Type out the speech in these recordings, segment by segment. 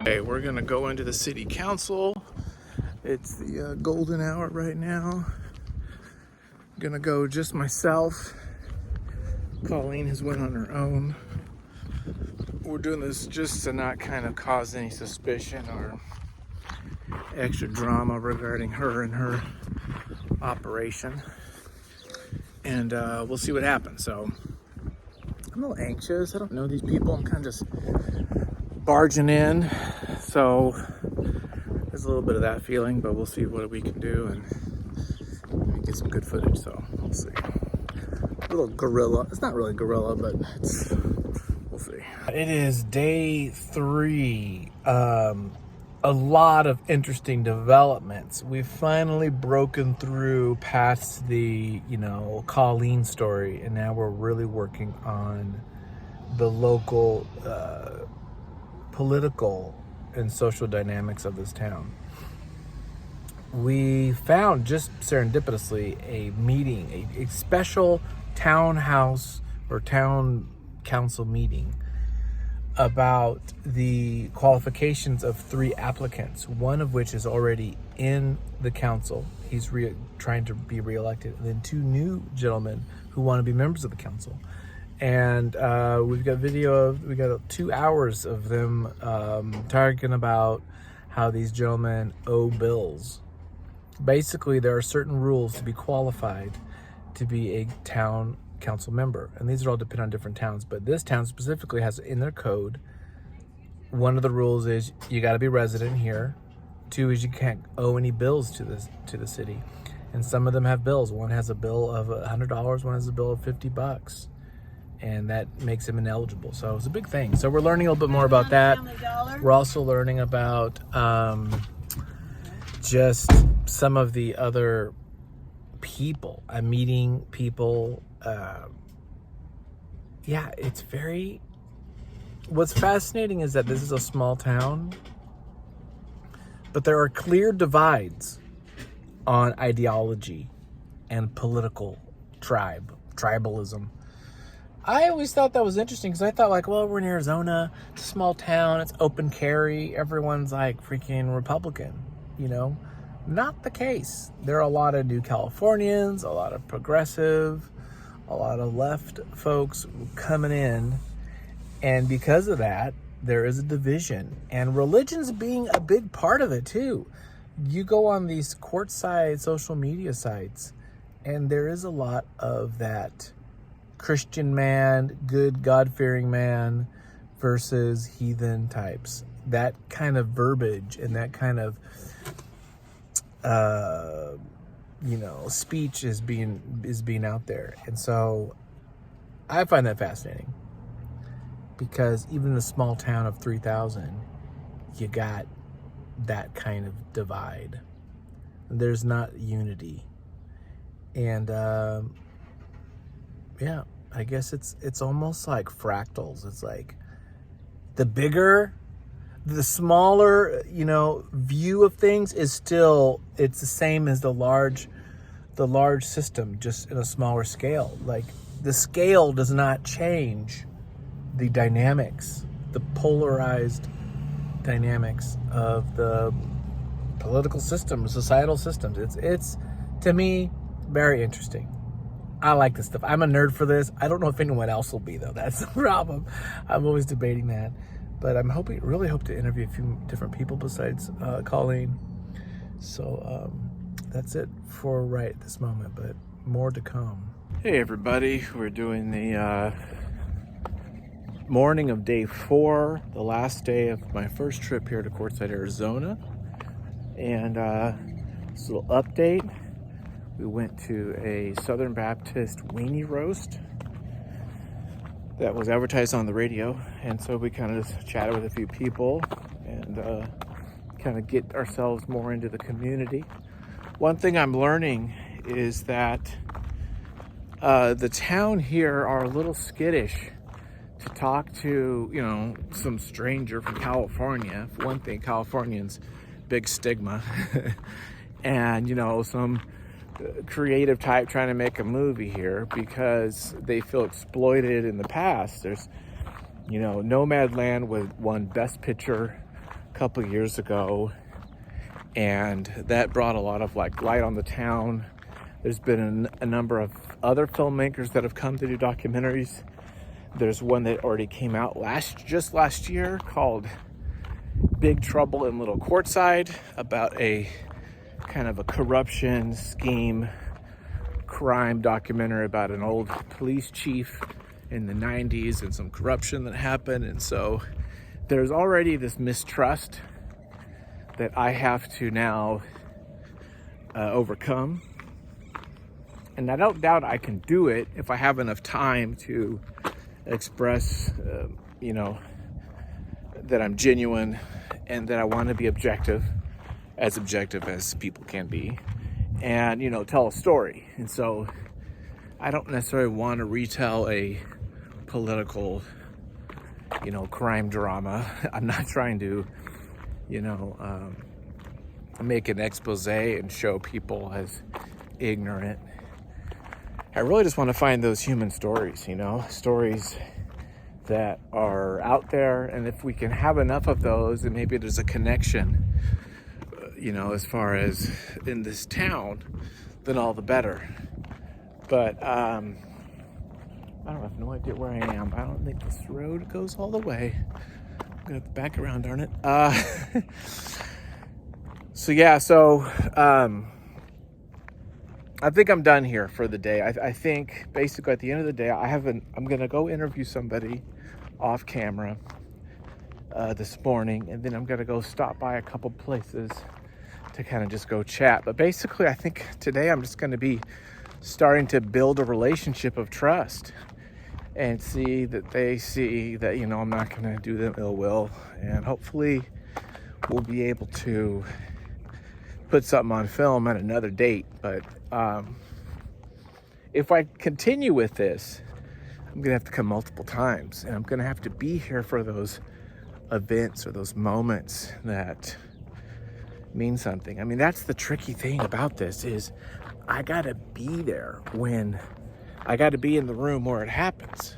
Okay, we're gonna go into the city council. It's the golden hour right now. I'm gonna go just myself. Colleen has went on her own. We're doing this just to not kind of cause any suspicion or extra drama regarding her and her operation. And we'll see what happens. So I'm a little anxious. I don't know these people. I'm kind of just barging in. So there's a little bit of that feeling, but we'll see what we can do and get some good footage. So we'll see. A little guerrilla. It's not really guerrilla, but we'll see. It is day 3. A lot of interesting developments. We've finally broken through past the, Colleen story, and now we're really working on the local political and social dynamics of this town. We found, just serendipitously, a meeting, a special townhouse or town council meeting about the qualifications of 3 applicants, one of which is already in the council. He's trying to be reelected. And then 2 new gentlemen who want to be members of the council. And we've got we got 2 hours of them talking about how these gentlemen owe bills. Basically, there are certain rules to be qualified to be a town council member, and these are all depend on different towns, but this town specifically has in their code, one of the rules is you got to be resident here. 2 is you can't owe any bills to the city, and some of them have bills. One has a bill of $100, one has a bill of $50, and that makes them ineligible. So it's a big thing. So we're learning a little bit more about that. We're also learning about just some of the other people. I'm meeting people. It's very... What's fascinating is that this is a small town, but there are clear divides on ideology and political tribalism. I always thought that was interesting because I thought, we're in Arizona, it's a small town, it's open carry, everyone's like freaking Republican, Not the case. There are a lot of new Californians, a lot of progressive, a lot of left folks coming in. And because of that, there is a division. And religion's being a big part of it too. You go on these courtside social media sites, and there is a lot of that Christian man, good God-fearing man versus heathen types. That kind of verbiage and that kind of speech is being out there. And so I find that fascinating, because even in a small town of 3,000, you got that kind of divide. There's not unity. And I guess it's almost like fractals. It's like the smaller, view of things is still, it's the same as the large system, just in a smaller scale. Like, the scale does not change the dynamics, the polarized dynamics of the political system, societal systems. It's to me very interesting. I like this stuff. I'm a nerd for this. I don't know if anyone else will be, though. That's the problem. I'm always debating that. But I'm really hope to interview a few different people besides Colleen. So that's it for right this moment, but more to come. Hey everybody, we're doing the morning of day 4, the last day of my first trip here to Quartzsite, Arizona. And this little update. We went to a Southern Baptist weenie roast that was advertised on the radio, and so we kind of just chatted with a few people and kind of get ourselves more into the community. One thing I'm learning is that the town here are a little skittish to talk to, some stranger from California. For one thing, Californians, big stigma, and some creative type trying to make a movie here because they feel exploited in the past. There's, Nomadland won Best Picture couple years ago, and that brought a lot of like light on the town. There's been a number of other filmmakers that have come to do documentaries. There's one that already came out just last year called Big Trouble in Little Courtside, about a kind of a corruption scheme crime documentary about an old police chief in the 90s and some corruption that happened. And so there's already this mistrust that I have to now overcome. And I don't doubt I can do it if I have enough time to express, that I'm genuine and that I want to be objective as people can be, and, tell a story. And so I don't necessarily want to retell a political, crime drama. I'm not trying to, make an expose and show people as ignorant. I really just want to find those human stories, stories that are out there. And if we can have enough of those, and maybe there's a connection, as far as in this town, then all the better. But I have no idea where I am. I don't think this road goes all the way. I'm gonna have to back around, darn it. I think I'm done here for the day. I think basically at the end of the day, I'm gonna go interview somebody off camera this morning, and then I'm gonna go stop by a couple places to kind of just go chat. But basically, I think today I'm just gonna be starting to build a relationship of trust and see that they see that, I'm not gonna do them ill will, and hopefully we'll be able to put something on film at another date. But if I continue with this, I'm gonna have to come multiple times, and I'm gonna have to be here for those events or those moments that mean something. I mean, that's the tricky thing about this, is I gotta be there I gotta be in the room where it happens,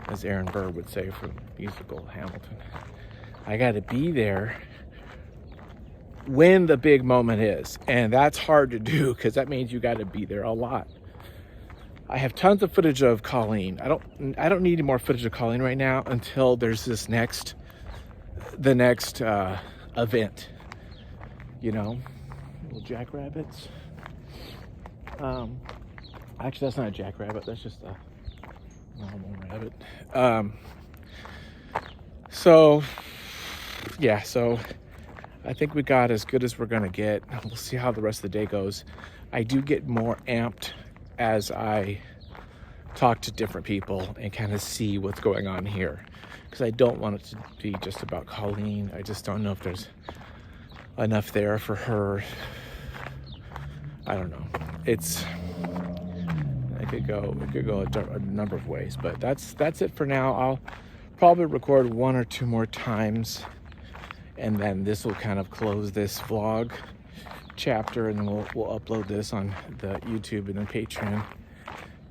as Aaron Burr would say from the musical Hamilton. I gotta be there when the big moment is, and that's hard to do because that means you got to be there a lot. I have tons of footage of Colleen. I don't need any more footage of Colleen right now until there's the next event. Little jackrabbits. Actually, that's not a jackrabbit. That's just a normal rabbit. So I think we got as good as we're gonna get. We'll see how the rest of the day goes. I do get more amped as I talk to different people and kind of see what's going on here, because I don't want it to be just about Colleen. I just don't know if there's enough there for her. I don't know. It could go a number of ways, but that's it for now. I'll probably record one or two more times, and then this will kind of close this vlog chapter, and then we'll upload this on the YouTube and then Patreon.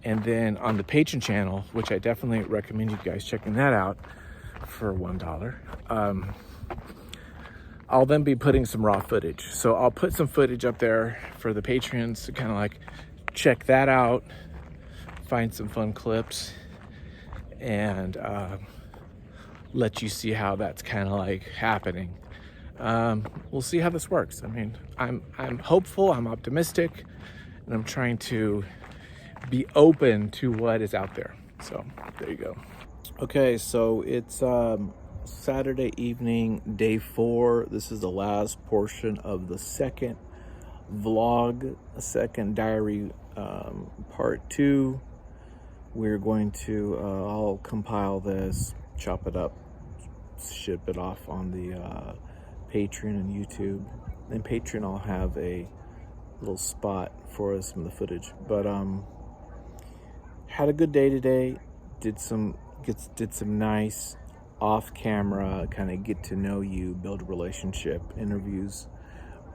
And then on the Patreon channel, which I definitely recommend you guys checking that out for $1, I'll then be putting some raw footage. So I'll put some footage up there for the Patreons to kind of like check that out, find some fun clips, and let you see how that's kind of like happening. We'll see how this works. I mean, I'm hopeful, I'm optimistic, and I'm trying to be open to what is out there. So there you go. Okay, so it's Saturday evening, day 4. This is the last portion of the second vlog, second diary, part 2. We're going to, I'll compile this, chop it up, ship it off on the Patreon and YouTube. And Patreon, I'll have a little spot for some of the footage. But had a good day today. Did some nice off-camera kind of get to know you, build a relationship interviews.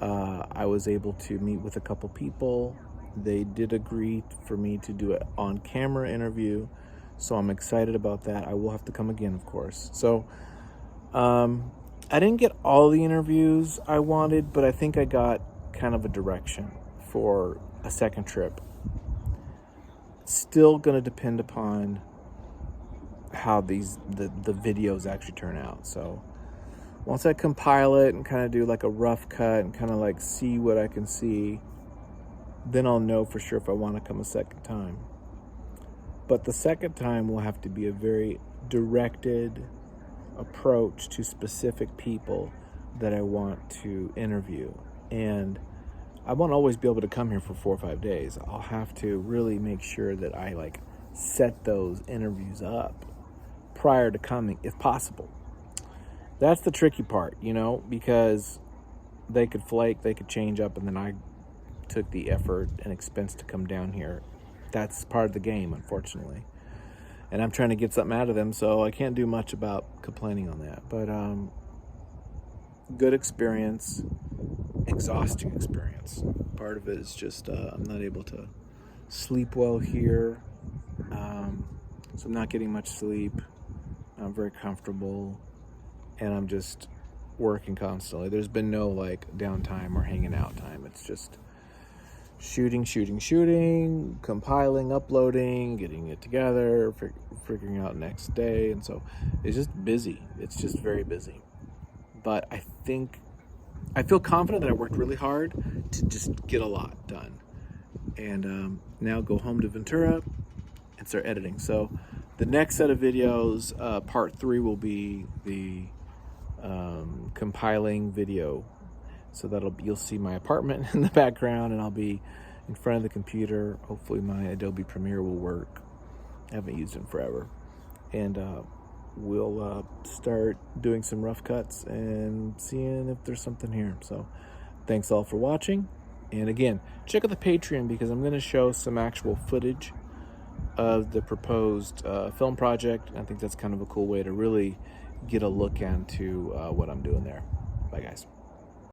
I was able to meet with a couple people. They did agree for me to do an on-camera interview, so I'm excited about that. I will have to come again, of course. So I didn't get all the interviews I wanted, but I think I got kind of a direction for a second trip. Still going to depend upon how the videos actually turn out. So once I compile it and kind of do like a rough cut and kind of like see what I can see, then I'll know for sure if I want to come a second time. But the second time will have to be a very directed approach to specific people that I want to interview. And I won't always be able to come here for 4 or 5 days. I'll have to really make sure that I like set those interviews up prior to coming, if possible. That's the tricky part, you know, because they could flake, they could change up, and then I took the effort and expense to come down here. That's part of the game, unfortunately. And I'm trying to get something out of them, so I can't do much about complaining on that. But good experience, exhausting experience. Part of it is just I'm not able to sleep well here, so I'm not getting much sleep. I'm very comfortable, and I'm just working constantly. There's been no like downtime or hanging out time. It's just shooting, compiling, uploading, getting it together, figuring out next day. And so it's just busy. It's just very busy. But I feel confident that I worked really hard to just get a lot done. And now go home to Ventura and start editing. So the next set of videos, part 3, will be the compiling video. So you'll see my apartment in the background, and I'll be in front of the computer. Hopefully my Adobe Premiere will work. I haven't used it in forever. And we'll start doing some rough cuts and seeing if there's something here. So thanks all for watching. And again, check out the Patreon, because I'm going to show some actual footage of the proposed film project. I think that's kind of a cool way to really get a look into what I'm doing there. Bye, guys.